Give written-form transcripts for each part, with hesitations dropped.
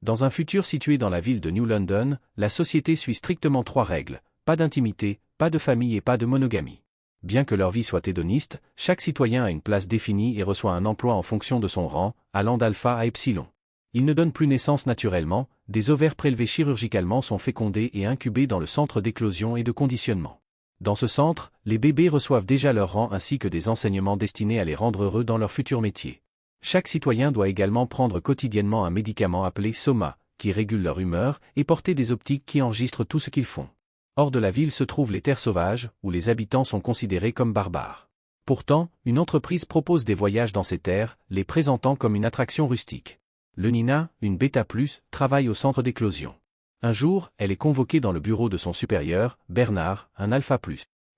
Dans un futur situé dans la ville de New London, la société suit strictement 3 règles: pas d'intimité, pas de famille et pas de monogamie. Bien que leur vie soit hédoniste, chaque citoyen a une place définie et reçoit un emploi en fonction de son rang, allant d'alpha à epsilon. Ils ne donnent plus naissance naturellement, des ovaires prélevés chirurgicalement sont fécondés et incubés dans le centre d'éclosion et de conditionnement. Dans ce centre, les bébés reçoivent déjà leur rang ainsi que des enseignements destinés à les rendre heureux dans leur futur métier. Chaque citoyen doit également prendre quotidiennement un médicament appelé Soma, qui régule leur humeur, et porter des optiques qui enregistrent tout ce qu'ils font. Hors de la ville se trouvent les terres sauvages, où les habitants sont considérés comme barbares. Pourtant, une entreprise propose des voyages dans ces terres, les présentant comme une attraction rustique. Le Nina, une bêta+, travaille au centre d'éclosion. Un jour, elle est convoquée dans le bureau de son supérieur, Bernard, un alpha+.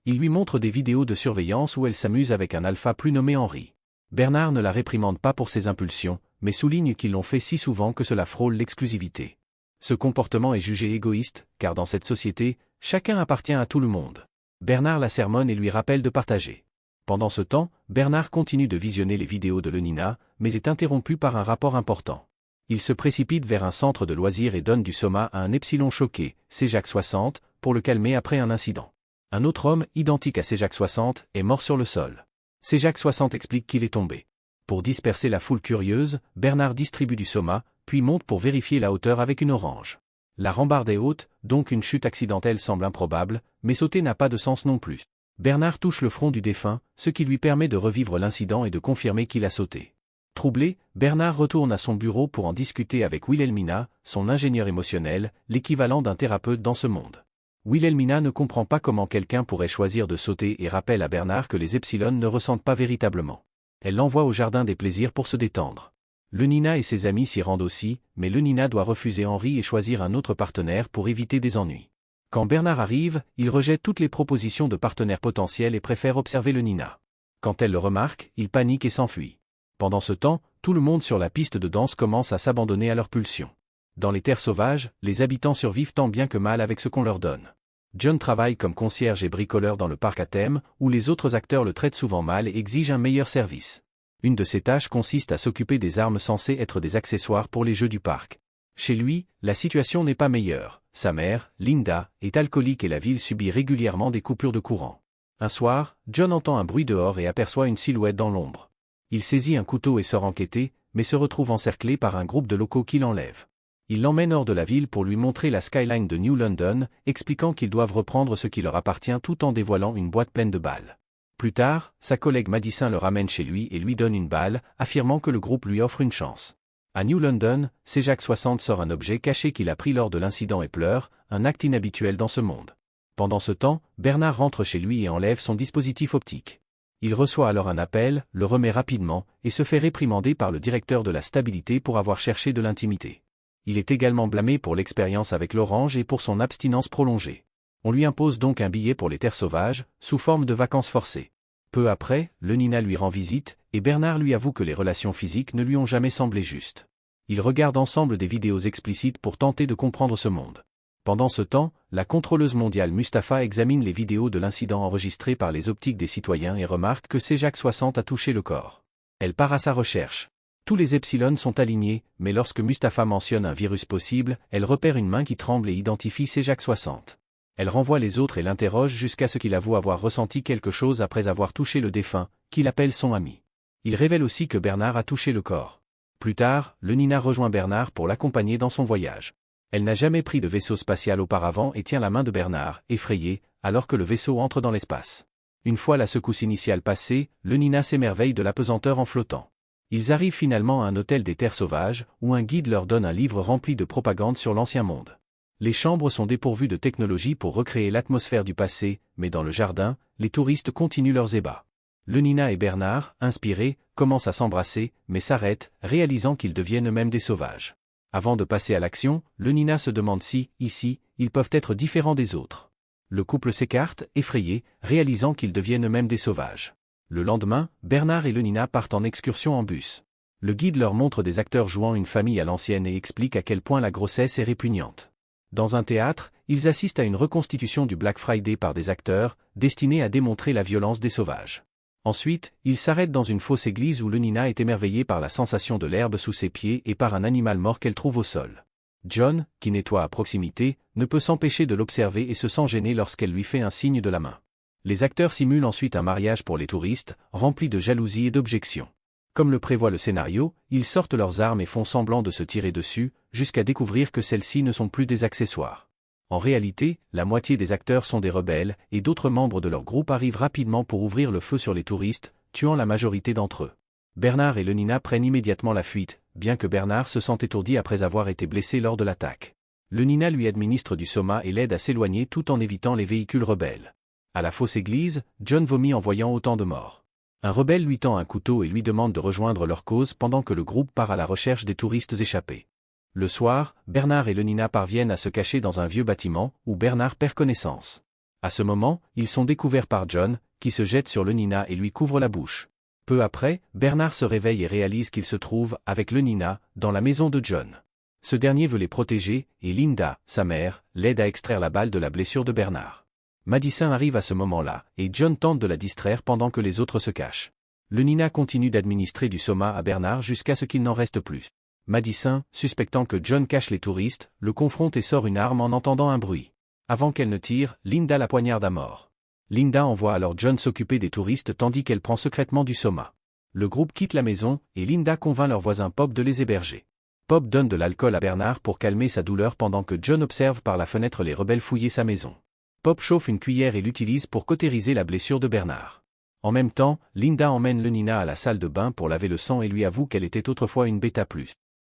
Il lui montre des vidéos de surveillance où elle s'amuse avec un alpha+ nommé Henry. Bernard ne la réprimande pas pour ses impulsions, mais souligne qu'ils l'ont fait si souvent que cela frôle l'exclusivité. Ce comportement est jugé égoïste, car dans cette société, chacun appartient à tout le monde. Bernard la sermonne et lui rappelle de partager. Pendant ce temps, Bernard continue de visionner les vidéos de Nina, mais est interrompu par un rapport important. Il se précipite vers un centre de loisirs et donne du Soma à un epsilon choqué, Cjac 60, pour le calmer après un incident. Un autre homme, identique à Cjac 60, est mort sur le sol. Cjac 60 explique qu'il est tombé. Pour disperser la foule curieuse, Bernard distribue du Soma, puis monte pour vérifier la hauteur avec une orange. La rambarde est haute, donc une chute accidentelle semble improbable, mais sauter n'a pas de sens non plus. Bernard touche le front du défunt, ce qui lui permet de revivre l'incident et de confirmer qu'il a sauté. Troublé, Bernard retourne à son bureau pour en discuter avec Wilhelmina, son ingénieur émotionnel, l'équivalent d'un thérapeute dans ce monde. Wilhelmina ne comprend pas comment quelqu'un pourrait choisir de sauter et rappelle à Bernard que les epsilons ne ressentent pas véritablement. Elle l'envoie au jardin des plaisirs pour se détendre. Le Nina et ses amis s'y rendent aussi, mais le Nina doit refuser Henry et choisir un autre partenaire pour éviter des ennuis. Quand Bernard arrive, il rejette toutes les propositions de partenaires potentiels et préfère observer le Nina. Quand elle le remarque, il panique et s'enfuit. Pendant ce temps, tout le monde sur la piste de danse commence à s'abandonner à leurs pulsions. Dans les terres sauvages, les habitants survivent tant bien que mal avec ce qu'on leur donne. John travaille comme concierge et bricoleur dans le parc à thème, où les autres acteurs le traitent souvent mal et exigent un meilleur service. Une de ses tâches consiste à s'occuper des armes censées être des accessoires pour les jeux du parc. Chez lui, la situation n'est pas meilleure. Sa mère, Linda, est alcoolique et la ville subit régulièrement des coupures de courant. Un soir, John entend un bruit dehors et aperçoit une silhouette dans l'ombre. Il saisit un couteau et sort enquêter, mais se retrouve encerclé par un groupe de locaux qui l'enlèvent. Il l'emmène hors de la ville pour lui montrer la skyline de New London, expliquant qu'ils doivent reprendre ce qui leur appartient tout en dévoilant une boîte pleine de balles. Plus tard, sa collègue Madison le ramène chez lui et lui donne une balle, affirmant que le groupe lui offre une chance. À New London, Cjac 60 sort un objet caché qu'il a pris lors de l'incident et pleure, un acte inhabituel dans ce monde. Pendant ce temps, Bernard rentre chez lui et enlève son dispositif optique. Il reçoit alors un appel, le remet rapidement, et se fait réprimander par le directeur de la stabilité pour avoir cherché de l'intimité. Il est également blâmé pour l'expérience avec l'orange et pour son abstinence prolongée. On lui impose donc un billet pour les terres sauvages, sous forme de vacances forcées. Peu après, le Nina lui rend visite, et Bernard lui avoue que les relations physiques ne lui ont jamais semblé justes. Ils regardent ensemble des vidéos explicites pour tenter de comprendre ce monde. Pendant ce temps, la contrôleuse mondiale Mustapha examine les vidéos de l'incident enregistrées par les optiques des citoyens et remarque que Cjac 60 a touché le corps. Elle part à sa recherche. Tous les epsilons sont alignés, mais lorsque Mustapha mentionne un virus possible, elle repère une main qui tremble et identifie Cjac 60. Elle renvoie les autres et l'interroge jusqu'à ce qu'il avoue avoir ressenti quelque chose après avoir touché le défunt, qu'il appelle son ami. Il révèle aussi que Bernard a touché le corps. Plus tard, le Nina rejoint Bernard pour l'accompagner dans son voyage. Elle n'a jamais pris de vaisseau spatial auparavant et tient la main de Bernard, effrayé, alors que le vaisseau entre dans l'espace. Une fois la secousse initiale passée, le Nina s'émerveille de la pesanteur en flottant. Ils arrivent finalement à un hôtel des terres sauvages, où un guide leur donne un livre rempli de propagande sur l'ancien monde. Les chambres sont dépourvues de technologie pour recréer l'atmosphère du passé, mais dans le jardin, les touristes continuent leurs ébats. Le Nina et Bernard, inspirés, commencent à s'embrasser, mais s'arrêtent, réalisant qu'ils deviennent eux-mêmes des sauvages. Avant de passer à l'action, le Nina se demande si, ici, ils peuvent être différents des autres. Le couple s'écarte, effrayé, réalisant qu'ils deviennent eux-mêmes des sauvages. Le lendemain, Bernard et le Nina partent en excursion en bus. Le guide leur montre des acteurs jouant une famille à l'ancienne et explique à quel point la grossesse est répugnante. Dans un théâtre, ils assistent à une reconstitution du Black Friday par des acteurs, destinés à démontrer la violence des sauvages. Ensuite, ils s'arrêtent dans une fausse église où le Nina est émerveillée par la sensation de l'herbe sous ses pieds et par un animal mort qu'elle trouve au sol. John, qui nettoie à proximité, ne peut s'empêcher de l'observer et se sent gêné lorsqu'elle lui fait un signe de la main. Les acteurs simulent ensuite un mariage pour les touristes, rempli de jalousie et d'objections. Comme le prévoit le scénario, ils sortent leurs armes et font semblant de se tirer dessus, jusqu'à découvrir que celles-ci ne sont plus des accessoires. En réalité, la moitié des acteurs sont des rebelles, et d'autres membres de leur groupe arrivent rapidement pour ouvrir le feu sur les touristes, tuant la majorité d'entre eux. Bernard et Lenina prennent immédiatement la fuite, bien que Bernard se sente étourdi après avoir été blessé lors de l'attaque. Lenina lui administre du soma et l'aide à s'éloigner tout en évitant les véhicules rebelles. À la fausse église, John vomit en voyant autant de morts. Un rebelle lui tend un couteau et lui demande de rejoindre leur cause pendant que le groupe part à la recherche des touristes échappés. Le soir, Bernard et Lenina parviennent à se cacher dans un vieux bâtiment, où Bernard perd connaissance. À ce moment, ils sont découverts par John, qui se jette sur Lenina et lui couvre la bouche. Peu après, Bernard se réveille et réalise qu'il se trouve, avec Lenina, dans la maison de John. Ce dernier veut les protéger, et Linda, sa mère, l'aide à extraire la balle de la blessure de Bernard. Madison arrive à ce moment-là, et John tente de la distraire pendant que les autres se cachent. Lenina continue d'administrer du soma à Bernard jusqu'à ce qu'il n'en reste plus. Madison, suspectant que John cache les touristes, le confronte et sort une arme en entendant un bruit. Avant qu'elle ne tire, Linda la poignarde à mort. Linda envoie alors John s'occuper des touristes tandis qu'elle prend secrètement du soma. Le groupe quitte la maison, et Linda convainc leur voisin Pop de les héberger. Pop donne de l'alcool à Bernard pour calmer sa douleur pendant que John observe par la fenêtre les rebelles fouiller sa maison. Pop chauffe une cuillère et l'utilise pour cautériser la blessure de Bernard. En même temps, Linda emmène Lenina à la salle de bain pour laver le sang et lui avoue qu'elle était autrefois une bêta+.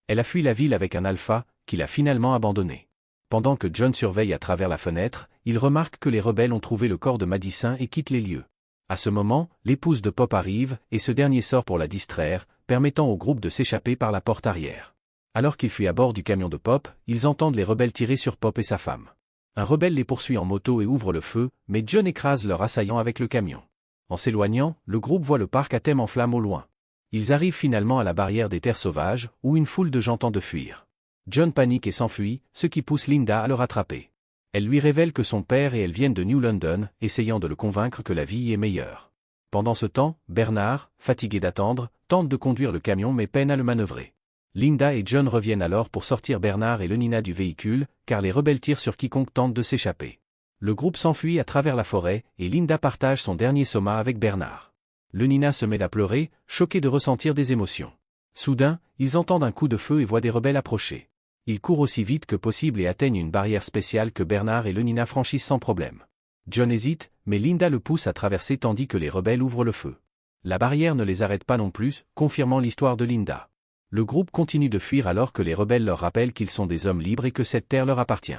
Elle a fui la ville avec un alpha, qu'il a finalement abandonné. Pendant que John surveille à travers la fenêtre, il remarque que les rebelles ont trouvé le corps de Madison et quittent les lieux. À ce moment, l'épouse de Pop arrive, et ce dernier sort pour la distraire, permettant au groupe de s'échapper par la porte arrière. Alors qu'ils fuient à bord du camion de Pop, ils entendent les rebelles tirer sur Pop et sa femme. Un rebelle les poursuit en moto et ouvre le feu, mais John écrase leur assaillant avec le camion. En s'éloignant, le groupe voit le parc à thème en flammes au loin. Ils arrivent finalement à la barrière des terres sauvages, où une foule de gens tente de fuir. John panique et s'enfuit, ce qui pousse Linda à le rattraper. Elle lui révèle que son père et elle viennent de New London, essayant de le convaincre que la vie y est meilleure. Pendant ce temps, Bernard, fatigué d'attendre, tente de conduire le camion mais peine à le manœuvrer. Linda et John reviennent alors pour sortir Bernard et Lenina du véhicule, car les rebelles tirent sur quiconque tente de s'échapper. Le groupe s'enfuit à travers la forêt, et Linda partage son dernier soma avec Bernard. Lenina se met à pleurer, choquée de ressentir des émotions. Soudain, ils entendent un coup de feu et voient des rebelles approcher. Ils courent aussi vite que possible et atteignent une barrière spéciale que Bernard et Lenina franchissent sans problème. John hésite, mais Linda le pousse à traverser tandis que les rebelles ouvrent le feu. La barrière ne les arrête pas non plus, confirmant l'histoire de Linda. Le groupe continue de fuir alors que les rebelles leur rappellent qu'ils sont des hommes libres et que cette terre leur appartient.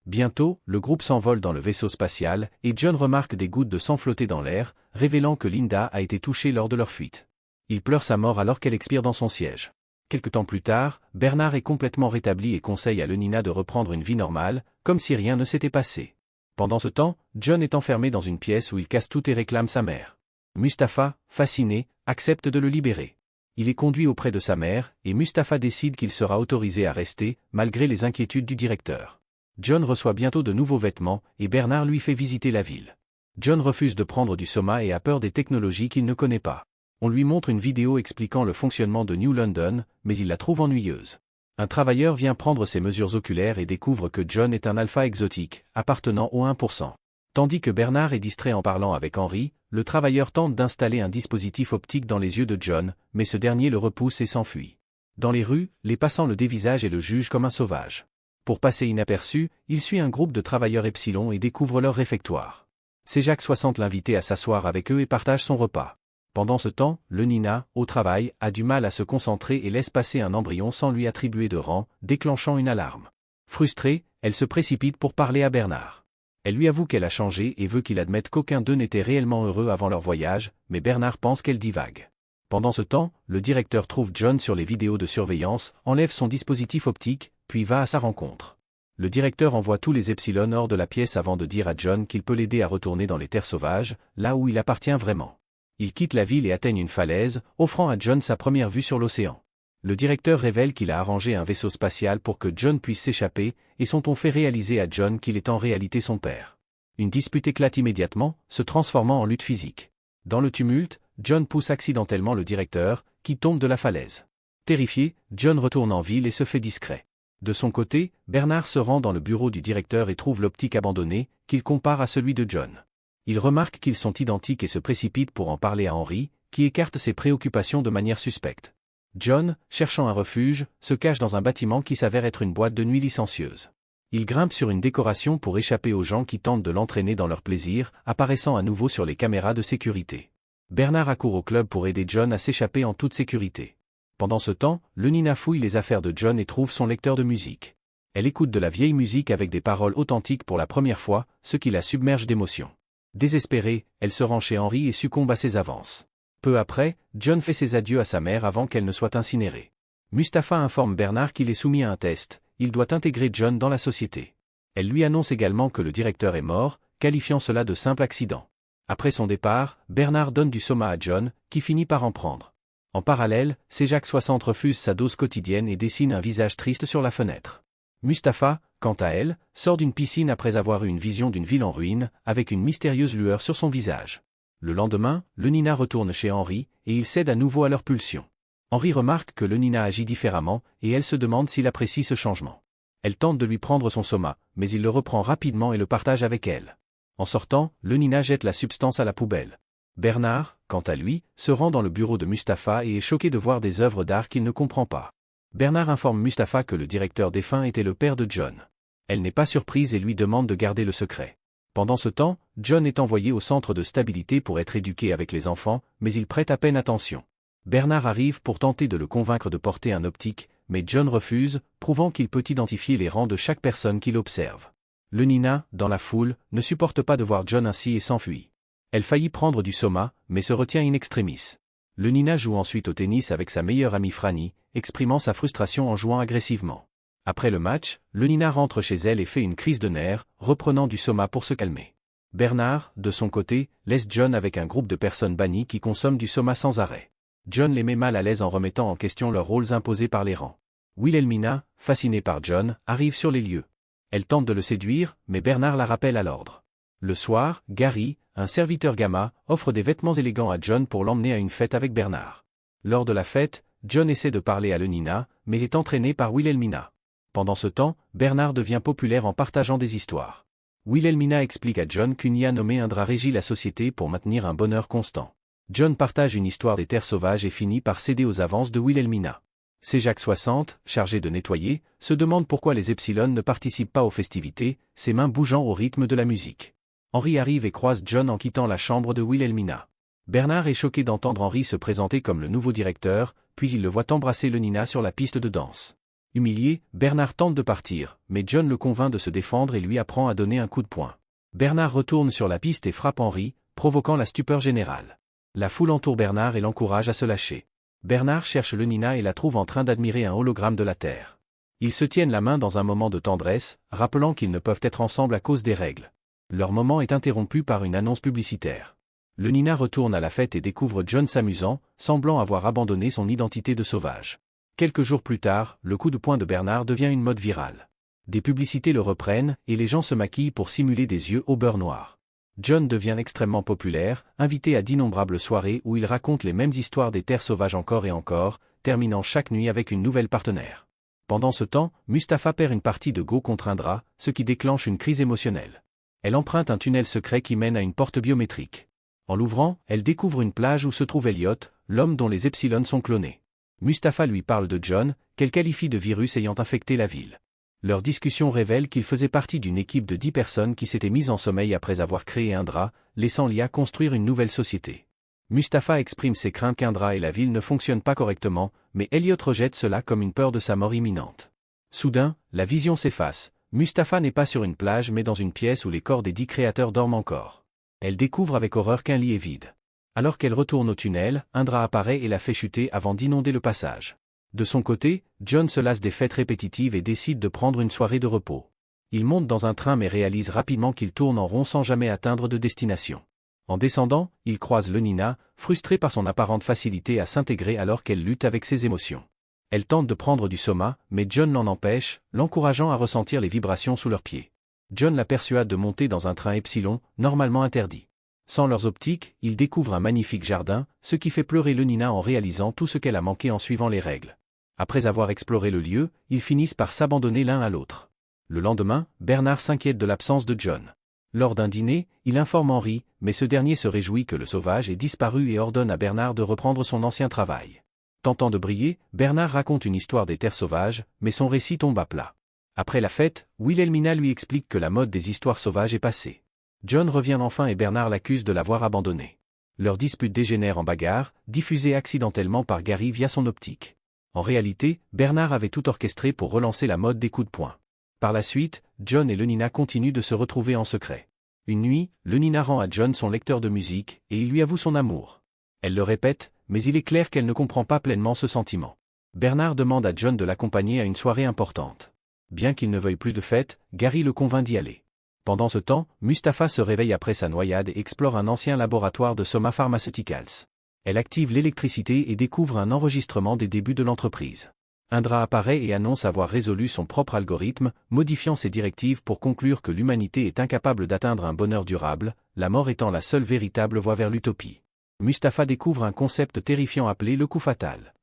Bientôt, le groupe s'envole dans le vaisseau spatial, et John remarque des gouttes de sang flotter dans l'air, révélant que Linda a été touchée lors de leur fuite. Il pleure sa mort alors qu'elle expire dans son siège. Quelque temps plus tard, Bernard est complètement rétabli et conseille à Lenina de reprendre une vie normale, comme si rien ne s'était passé. Pendant ce temps, John est enfermé dans une pièce où il casse tout et réclame sa mère. Mustapha, fasciné, accepte de le libérer. Il est conduit auprès de sa mère, et Mustapha décide qu'il sera autorisé à rester, malgré les inquiétudes du directeur. John reçoit bientôt de nouveaux vêtements, et Bernard lui fait visiter la ville. John refuse de prendre du soma et a peur des technologies qu'il ne connaît pas. On lui montre une vidéo expliquant le fonctionnement de New London, mais il la trouve ennuyeuse. Un travailleur vient prendre ses mesures oculaires et découvre que John est un alpha exotique, appartenant au 1%. Tandis que Bernard est distrait en parlant avec Henry, le travailleur tente d'installer un dispositif optique dans les yeux de John, mais ce dernier le repousse et s'enfuit. Dans les rues, les passants le dévisagent et le jugent comme un sauvage. Pour passer inaperçu, il suit un groupe de travailleurs Epsilon et découvre leur réfectoire. C'est Jacques 60 l'invité à s'asseoir avec eux et partage son repas. Pendant ce temps, Lenina, au travail, a du mal à se concentrer et laisse passer un embryon sans lui attribuer de rang, déclenchant une alarme. Frustrée, elle se précipite pour parler à Bernard. Elle lui avoue qu'elle a changé et veut qu'il admette qu'aucun d'eux n'était réellement heureux avant leur voyage, mais Bernard pense qu'elle divague. Pendant ce temps, le directeur trouve John sur les vidéos de surveillance, enlève son dispositif optique, puis va à sa rencontre. Le directeur envoie tous les Epsilon hors de la pièce avant de dire à John qu'il peut l'aider à retourner dans les terres sauvages, là où il appartient vraiment. Ils quittent la ville et atteignent une falaise, offrant à John sa première vue sur l'océan. Le directeur révèle qu'il a arrangé un vaisseau spatial pour que John puisse s'échapper, et son ton fait réaliser à John qu'il est en réalité son père. Une dispute éclate immédiatement, se transformant en lutte physique. Dans le tumulte, John pousse accidentellement le directeur, qui tombe de la falaise. Terrifié, John retourne en ville et se fait discret. De son côté, Bernard se rend dans le bureau du directeur et trouve l'optique abandonnée, qu'il compare à celui de John. Il remarque qu'ils sont identiques et se précipite pour en parler à Henry, qui écarte ses préoccupations de manière suspecte. John, cherchant un refuge, se cache dans un bâtiment qui s'avère être une boîte de nuit licencieuse. Il grimpe sur une décoration pour échapper aux gens qui tentent de l'entraîner dans leur plaisir, apparaissant à nouveau sur les caméras de sécurité. Bernard accourt au club pour aider John à s'échapper en toute sécurité. Pendant ce temps, le Nina fouille les affaires de John et trouve son lecteur de musique. Elle écoute de la vieille musique avec des paroles authentiques pour la première fois, ce qui la submerge d'émotion. Désespérée, elle se rend chez Henry et succombe à ses avances. Peu après, John fait ses adieux à sa mère avant qu'elle ne soit incinérée. Mustapha informe Bernard qu'il est soumis à un test, il doit intégrer John dans la société. Elle lui annonce également que le directeur est mort, qualifiant cela de simple accident. Après son départ, Bernard donne du soma à John, qui finit par en prendre. En parallèle, Jacques 60 refuse sa dose quotidienne et dessine un visage triste sur la fenêtre. Mustapha, quant à elle, sort d'une piscine après avoir eu une vision d'une ville en ruine, avec une mystérieuse lueur sur son visage. Le lendemain, le Nina retourne chez Henry, et il cède à nouveau à leur pulsion. Henry remarque que le Nina agit différemment, et elle se demande s'il apprécie ce changement. Elle tente de lui prendre son soma, mais il le reprend rapidement et le partage avec elle. En sortant, le Nina jette la substance à la poubelle. Bernard, quant à lui, se rend dans le bureau de Mustapha et est choqué de voir des œuvres d'art qu'il ne comprend pas. Bernard informe Mustapha que le directeur défunt était le père de John. Elle n'est pas surprise et lui demande de garder le secret. Pendant ce temps, John est envoyé au centre de stabilité pour être éduqué avec les enfants, mais il prête à peine attention. Bernard arrive pour tenter de le convaincre de porter un optique, mais John refuse, prouvant qu'il peut identifier les rangs de chaque personne qu'il observe. Le Nina, dans la foule, ne supporte pas de voir John ainsi et s'enfuit. Elle faillit prendre du soma, mais se retient in extremis. Le Nina joue ensuite au tennis avec sa meilleure amie Franny, exprimant sa frustration en jouant agressivement. Après le match, le Nina rentre chez elle et fait une crise de nerfs, reprenant du soma pour se calmer. Bernard, de son côté, laisse John avec un groupe de personnes bannies qui consomment du soma sans arrêt. John les met mal à l'aise en remettant en question leurs rôles imposés par les rangs. Wilhelmina, fascinée par John, arrive sur les lieux. Elle tente de le séduire, mais Bernard la rappelle à l'ordre. Le soir, Gary, un serviteur Gamma, offre des vêtements élégants à John pour l'emmener à une fête avec Bernard. Lors de la fête, John essaie de parler à le Nina, mais est entraîné par Wilhelmina. Pendant ce temps, Bernard devient populaire en partageant des histoires. Wilhelmina explique à John qu'une IA nommée Indra régit la société pour maintenir un bonheur constant. John partage une histoire des terres sauvages et finit par céder aux avances de Wilhelmina. Jacques 60, chargé de nettoyer, se demande pourquoi les Epsilon ne participent pas aux festivités, ses mains bougeant au rythme de la musique. Henry arrive et croise John en quittant la chambre de Wilhelmina. Bernard est choqué d'entendre Henry se présenter comme le nouveau directeur, puis il le voit embrasser le Nina sur la piste de danse. Humilié, Bernard tente de partir, mais John le convainc de se défendre et lui apprend à donner un coup de poing. Bernard retourne sur la piste et frappe Henry, provoquant la stupeur générale. La foule entoure Bernard et l'encourage à se lâcher. Bernard cherche le Nina et la trouve en train d'admirer un hologramme de la Terre. Ils se tiennent la main dans un moment de tendresse, rappelant qu'ils ne peuvent être ensemble à cause des règles. Leur moment est interrompu par une annonce publicitaire. Le Nina retourne à la fête et découvre John s'amusant, semblant avoir abandonné son identité de sauvage. Quelques jours plus tard, le coup de poing de Bernard devient une mode virale. Des publicités le reprennent, et les gens se maquillent pour simuler des yeux au beurre noir. John devient extrêmement populaire, invité à d'innombrables soirées où il raconte les mêmes histoires des terres sauvages encore et encore, terminant chaque nuit avec une nouvelle partenaire. Pendant ce temps, Mustapha perd une partie de Go contre Indra, ce qui déclenche une crise émotionnelle. Elle emprunte un tunnel secret qui mène à une porte biométrique. En l'ouvrant, elle découvre une plage où se trouve Elliot, l'homme dont les Epsilon sont clonés. Mustapha lui parle de John, qu'elle qualifie de virus ayant infecté la ville. Leur discussion révèle qu'il faisait partie d'une équipe de 10 personnes qui s'étaient mises en sommeil après avoir créé Indra, laissant l'IA construire une nouvelle société. Mustapha exprime ses craintes qu'Indra et la ville ne fonctionnent pas correctement, mais Elliot rejette cela comme une peur de sa mort imminente. Soudain, la vision s'efface. Mustapha n'est pas sur une plage mais dans une pièce où les corps des 10 créateurs dorment encore. Elle découvre avec horreur qu'un lit est vide. Alors qu'elle retourne au tunnel, Indra apparaît et la fait chuter avant d'inonder le passage. De son côté, John se lasse des fêtes répétitives et décide de prendre une soirée de repos. Il monte dans un train mais réalise rapidement qu'il tourne en rond sans jamais atteindre de destination. En descendant, il croise le Nina, frustrée par son apparente facilité à s'intégrer alors qu'elle lutte avec ses émotions. Elle tente de prendre du soma, mais John l'en empêche, l'encourageant à ressentir les vibrations sous leurs pieds. John la persuade de monter dans un train Epsilon, normalement interdit. Sans leurs optiques, ils découvrent un magnifique jardin, ce qui fait pleurer le Nina en réalisant tout ce qu'elle a manqué en suivant les règles. Après avoir exploré le lieu, ils finissent par s'abandonner l'un à l'autre. Le lendemain, Bernard s'inquiète de l'absence de John. Lors d'un dîner, il informe Henry, mais ce dernier se réjouit que le sauvage ait disparu et ordonne à Bernard de reprendre son ancien travail. Tentant de briller, Bernard raconte une histoire des terres sauvages, mais son récit tombe à plat. Après la fête, Wilhelmina lui explique que la mode des histoires sauvages est passée. John revient enfin et Bernard l'accuse de l'avoir abandonné. Leur dispute dégénère en bagarre, diffusée accidentellement par Gary via son optique. En réalité, Bernard avait tout orchestré pour relancer la mode des coups de poing. Par la suite, John et Lenina continuent de se retrouver en secret. Une nuit, Lenina rend à John son lecteur de musique, et il lui avoue son amour. Elle le répète, mais il est clair qu'elle ne comprend pas pleinement ce sentiment. Bernard demande à John de l'accompagner à une soirée importante. Bien qu'il ne veuille plus de fête, Gary le convainc d'y aller. Pendant ce temps, Mustapha se réveille après sa noyade et explore un ancien laboratoire de Soma Pharmaceuticals. Elle active l'électricité et découvre un enregistrement des débuts de l'entreprise. Indra apparaît et annonce avoir résolu son propre algorithme, modifiant ses directives pour conclure que l'humanité est incapable d'atteindre un bonheur durable, la mort étant la seule véritable voie vers l'utopie. Mustapha découvre un concept terrifiant appelé le coup fatal.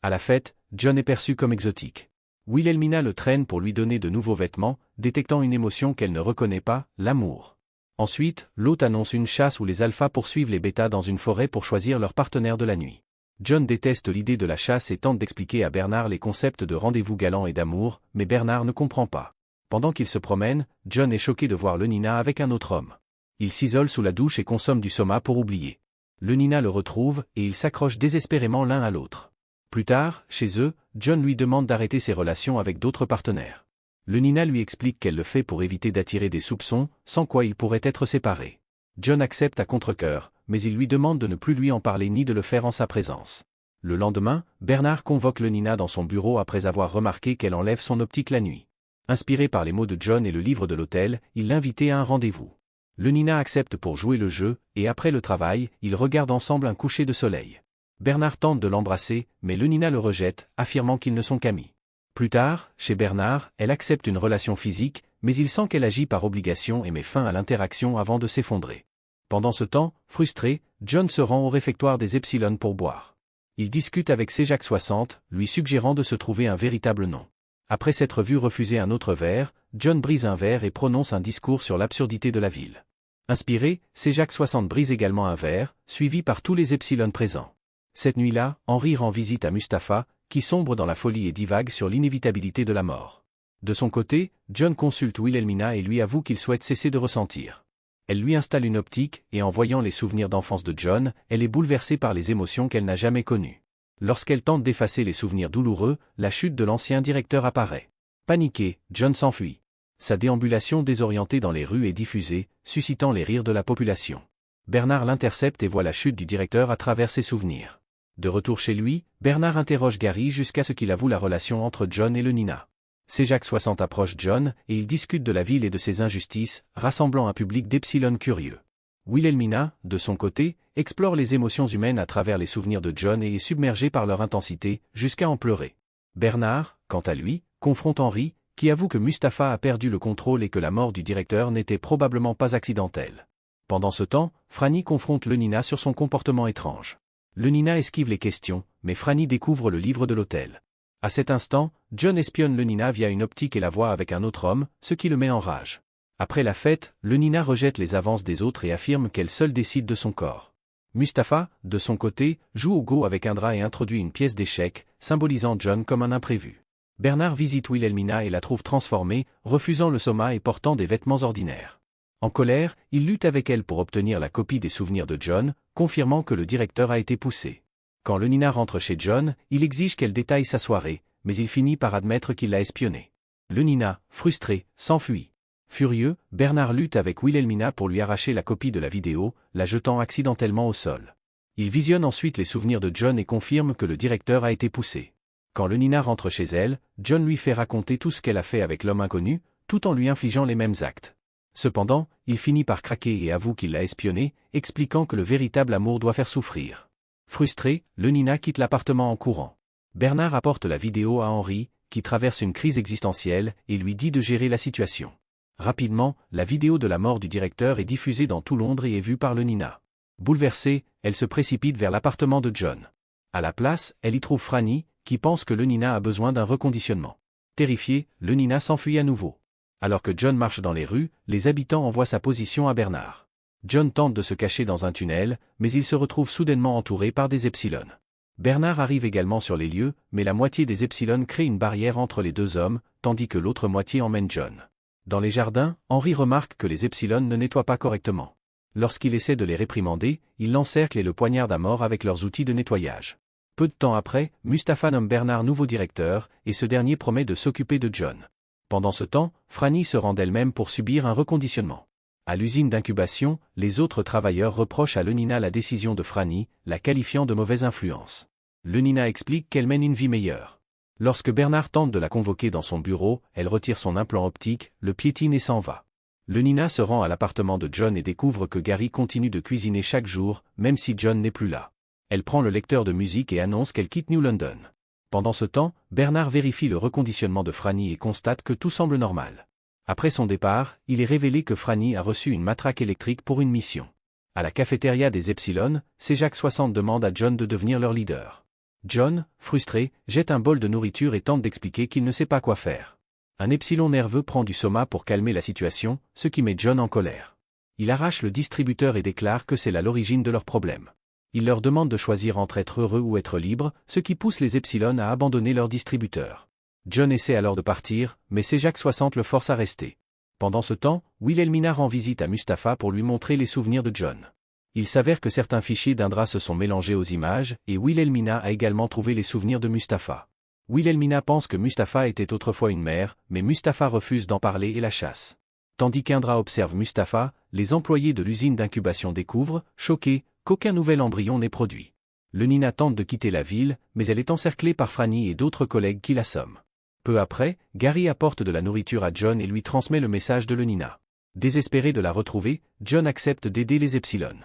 À la fête, John est perçu comme exotique. Wilhelmina le traîne pour lui donner de nouveaux vêtements, détectant une émotion qu'elle ne reconnaît pas, l'amour. Ensuite, l'hôte annonce une chasse où les alphas poursuivent les bêtas dans une forêt pour choisir leur partenaire de la nuit. John déteste l'idée de la chasse et tente d'expliquer à Bernard les concepts de rendez-vous galant et d'amour, mais Bernard ne comprend pas. Pendant qu'il se promène, John est choqué de voir Lenina avec un autre homme. Il s'isole sous la douche et consomme du soma pour oublier. Lenina le retrouve, et ils s'accrochent désespérément l'un à l'autre. Plus tard, chez eux, John lui demande d'arrêter ses relations avec d'autres partenaires. Lenina lui explique qu'elle le fait pour éviter d'attirer des soupçons, sans quoi ils pourraient être séparés. John accepte à contre-cœur, mais il lui demande de ne plus lui en parler ni de le faire en sa présence. Le lendemain, Bernard convoque Lenina dans son bureau après avoir remarqué qu'elle enlève son optique la nuit. Inspiré par les mots de John et le livre de l'hôtel, il l'invitait à un rendez-vous. Lenina accepte pour jouer le jeu, et après le travail, ils regardent ensemble un coucher de soleil. Bernard tente de l'embrasser, mais Lenina le rejette, affirmant qu'ils ne sont qu'amis. Plus tard, chez Bernard, elle accepte une relation physique, mais il sent qu'elle agit par obligation et met fin à l'interaction avant de s'effondrer. Pendant ce temps, frustré, John se rend au réfectoire des Epsilon pour boire. Il discute avec Sejac 60, lui suggérant de se trouver un véritable nom. Après s'être vu refuser un autre verre, John brise un verre et prononce un discours sur l'absurdité de la ville. Inspiré, Sejac 60 brise également un verre, suivi par tous les Epsilon présents. Cette nuit-là, Henry rend visite à Mustapha, qui sombre dans la folie et divague sur l'inévitabilité de la mort. De son côté, John consulte Wilhelmina et lui avoue qu'il souhaite cesser de ressentir. Elle lui installe une optique, et en voyant les souvenirs d'enfance de John, elle est bouleversée par les émotions qu'elle n'a jamais connues. Lorsqu'elle tente d'effacer les souvenirs douloureux, la chute de l'ancien directeur apparaît. Paniqué, John s'enfuit. Sa déambulation désorientée dans les rues est diffusée, suscitant les rires de la population. Bernard l'intercepte et voit la chute du directeur à travers ses souvenirs. De retour chez lui, Bernard interroge Gary jusqu'à ce qu'il avoue la relation entre John et Lenina. Sejac 60 approche John, et ils discutent de la ville et de ses injustices, rassemblant un public d'Epsilon curieux. Wilhelmina, de son côté, explore les émotions humaines à travers les souvenirs de John et est submergée par leur intensité, jusqu'à en pleurer. Bernard, quant à lui, confronte Henry, qui avoue que Mustapha a perdu le contrôle et que la mort du directeur n'était probablement pas accidentelle. Pendant ce temps, Franny confronte Lenina sur son comportement étrange. Lenina esquive les questions, mais Franny découvre le livre de l'hôtel. À cet instant, John espionne Lenina via une optique et la voit avec un autre homme, ce qui le met en rage. Après la fête, Lenina rejette les avances des autres et affirme qu'elle seule décide de son corps. Mustapha, de son côté, joue au go avec Indra et introduit une pièce d'échecs, symbolisant John comme un imprévu. Bernard visite Wilhelmina et la trouve transformée, refusant le soma et portant des vêtements ordinaires. En colère, il lutte avec elle pour obtenir la copie des souvenirs de John, confirmant que le directeur a été poussé. Quand Lenina rentre chez John, il exige qu'elle détaille sa soirée, mais il finit par admettre qu'il l'a espionnée. Lenina, frustrée, s'enfuit. Furieux, Bernard lutte avec Wilhelmina pour lui arracher la copie de la vidéo, la jetant accidentellement au sol. Il visionne ensuite les souvenirs de John et confirme que le directeur a été poussé. Quand Lenina rentre chez elle, John lui fait raconter tout ce qu'elle a fait avec l'homme inconnu, tout en lui infligeant les mêmes actes. Cependant, il finit par craquer et avoue qu'il l'a espionné, expliquant que le véritable amour doit faire souffrir. Frustré, Lenina quitte l'appartement en courant. Bernard apporte la vidéo à Henry, qui traverse une crise existentielle, et lui dit de gérer la situation. Rapidement, la vidéo de la mort du directeur est diffusée dans tout Londres et est vue par Lenina. Bouleversée, elle se précipite vers l'appartement de John. À la place, elle y trouve Franny, qui pense que le Nina a besoin d'un reconditionnement. Terrifié, le Nina s'enfuit à nouveau. Alors que John marche dans les rues, les habitants envoient sa position à Bernard. John tente de se cacher dans un tunnel, mais il se retrouve soudainement entouré par des Epsilon. Bernard arrive également sur les lieux, mais la moitié des Epsilon crée une barrière entre les deux hommes, tandis que l'autre moitié emmène John. Dans les jardins, Henry remarque que les Epsilon ne nettoient pas correctement. Lorsqu'il essaie de les réprimander, ils l'encerclent et le poignardent à mort avec leurs outils de nettoyage. Peu de temps après, Mustapha nomme Bernard nouveau directeur, et ce dernier promet de s'occuper de John. Pendant ce temps, Franny se rend d'elle-même pour subir un reconditionnement. À l'usine d'incubation, les autres travailleurs reprochent à Lenina la décision de Franny, la qualifiant de mauvaise influence. Lenina explique qu'elle mène une vie meilleure. Lorsque Bernard tente de la convoquer dans son bureau, elle retire son implant optique, le piétine et s'en va. Lenina se rend à l'appartement de John et découvre que Gary continue de cuisiner chaque jour, même si John n'est plus là. Elle prend le lecteur de musique et annonce qu'elle quitte New London. Pendant ce temps, Bernard vérifie le reconditionnement de Franny et constate que tout semble normal. Après son départ, il est révélé que Franny a reçu une matraque électrique pour une mission. À la cafétéria des Epsilon, CJAC-60 demande à John de devenir leur leader. John, frustré, jette un bol de nourriture et tente d'expliquer qu'il ne sait pas quoi faire. Un Epsilon nerveux prend du soma pour calmer la situation, ce qui met John en colère. Il arrache le distributeur et déclare que c'est là l'origine de leur problème. Il leur demande de choisir entre être heureux ou être libre, ce qui pousse les Epsilon à abandonner leur distributeur. John essaie alors de partir, mais CJAC-60 le force à rester. Pendant ce temps, Wilhelmina rend visite à Mustapha pour lui montrer les souvenirs de John. Il s'avère que certains fichiers d'Indra se sont mélangés aux images, et Wilhelmina a également trouvé les souvenirs de Mustapha. Wilhelmina pense que Mustapha était autrefois une mère, mais Mustapha refuse d'en parler et la chasse. Tandis qu'Indra observe Mustapha, les employés de l'usine d'incubation découvrent, choqués, qu'aucun nouvel embryon n'est produit. Lenina tente de quitter la ville, mais elle est encerclée par Franny et d'autres collègues qui l'assomment. Peu après, Gary apporte de la nourriture à John et lui transmet le message de Lenina. Désespéré de la retrouver, John accepte d'aider les Epsilon.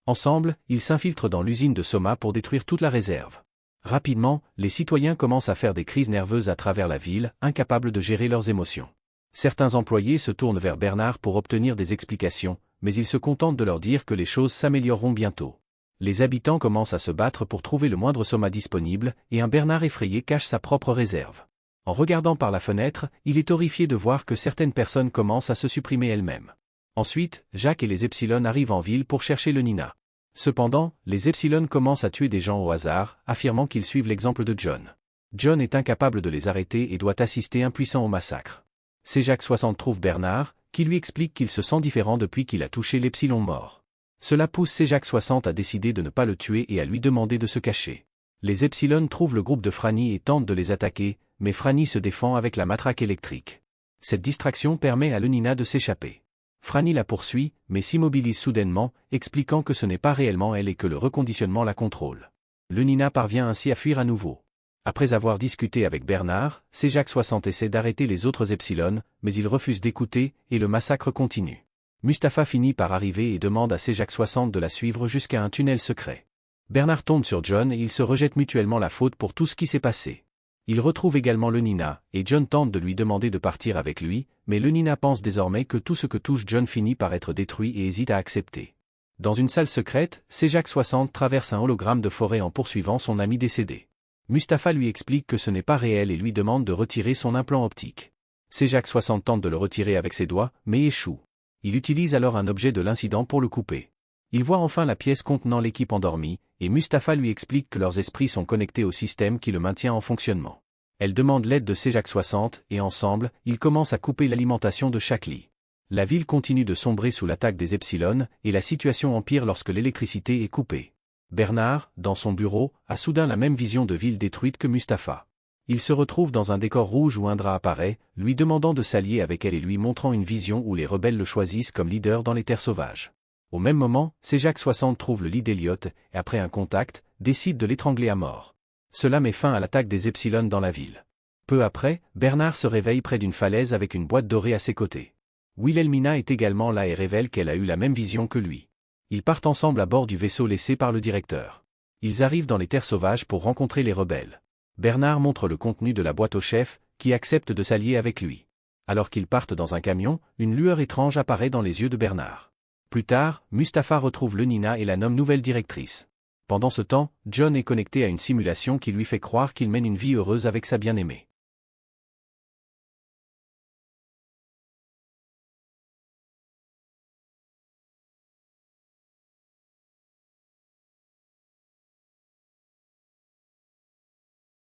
Ensemble, ils s'infiltrent dans l'usine de Soma pour détruire toute la réserve. Rapidement, les citoyens commencent à faire des crises nerveuses à travers la ville, incapables de gérer leurs émotions. Certains employés se tournent vers Bernard pour obtenir des explications, mais il se contente de leur dire que les choses s'amélioreront bientôt. Les habitants commencent à se battre pour trouver le moindre Soma disponible, et un Bernard effrayé cache sa propre réserve. En regardant par la fenêtre, il est horrifié de voir que certaines personnes commencent à se supprimer elles-mêmes. Ensuite, Jacques et les Epsilon arrivent en ville pour chercher le Nina. Cependant, les Epsilon commencent à tuer des gens au hasard, affirmant qu'ils suivent l'exemple de John. John est incapable de les arrêter et doit assister impuissant au massacre. CJAC-60 trouve Bernard, qui lui explique qu'il se sent différent depuis qu'il a touché l'Epsilon mort. Cela pousse CJAC-60 à décider de ne pas le tuer et à lui demander de se cacher. Les Epsilon trouvent le groupe de Franny et tentent de les attaquer, mais Franny se défend avec la matraque électrique. Cette distraction permet à Lenina de s'échapper. Franny la poursuit, mais s'immobilise soudainement, expliquant que ce n'est pas réellement elle et que le reconditionnement la contrôle. Lenina parvient ainsi à fuir à nouveau. Après avoir discuté avec Bernard, CJAC-60 essaie d'arrêter les autres Epsilon, mais il refuse d'écouter, et le massacre continue. Mustapha finit par arriver et demande à CJAC-60 de la suivre jusqu'à un tunnel secret. Bernard tombe sur John et ils se rejettent mutuellement la faute pour tout ce qui s'est passé. Il retrouve également Lenina, et John tente de lui demander de partir avec lui, mais Lenina pense désormais que tout ce que touche John finit par être détruit et hésite à accepter. Dans une salle secrète, CJAC-60 traverse un hologramme de forêt en poursuivant son ami décédé. Mustapha lui explique que ce n'est pas réel et lui demande de retirer son implant optique. CJAC-60 tente de le retirer avec ses doigts, mais échoue. Il utilise alors un objet de l'incident pour le couper. Il voit enfin la pièce contenant l'équipe endormie, et Mustapha lui explique que leurs esprits sont connectés au système qui le maintient en fonctionnement. Elle demande l'aide de CJAC-60 et ensemble, ils commencent à couper l'alimentation de chaque lit. La ville continue de sombrer sous l'attaque des Epsilon, et la situation empire lorsque l'électricité est coupée. Bernard, dans son bureau, a soudain la même vision de ville détruite que Mustapha. Il se retrouve dans un décor rouge où Indra apparaît, lui demandant de s'allier avec elle et lui montrant une vision où les rebelles le choisissent comme leader dans les terres sauvages. Au même moment, CJAC-60 trouve le lit d'Elliot, et après un contact, décide de l'étrangler à mort. Cela met fin à l'attaque des Epsilon dans la ville. Peu après, Bernard se réveille près d'une falaise avec une boîte dorée à ses côtés. Wilhelmina est également là et révèle qu'elle a eu la même vision que lui. Ils partent ensemble à bord du vaisseau laissé par le directeur. Ils arrivent dans les terres sauvages pour rencontrer les rebelles. Bernard montre le contenu de la boîte au chef, qui accepte de s'allier avec lui. Alors qu'ils partent dans un camion, une lueur étrange apparaît dans les yeux de Bernard. Plus tard, Mustapha retrouve Lenina et la nomme nouvelle directrice. Pendant ce temps, John est connecté à une simulation qui lui fait croire qu'il mène une vie heureuse avec sa bien-aimée.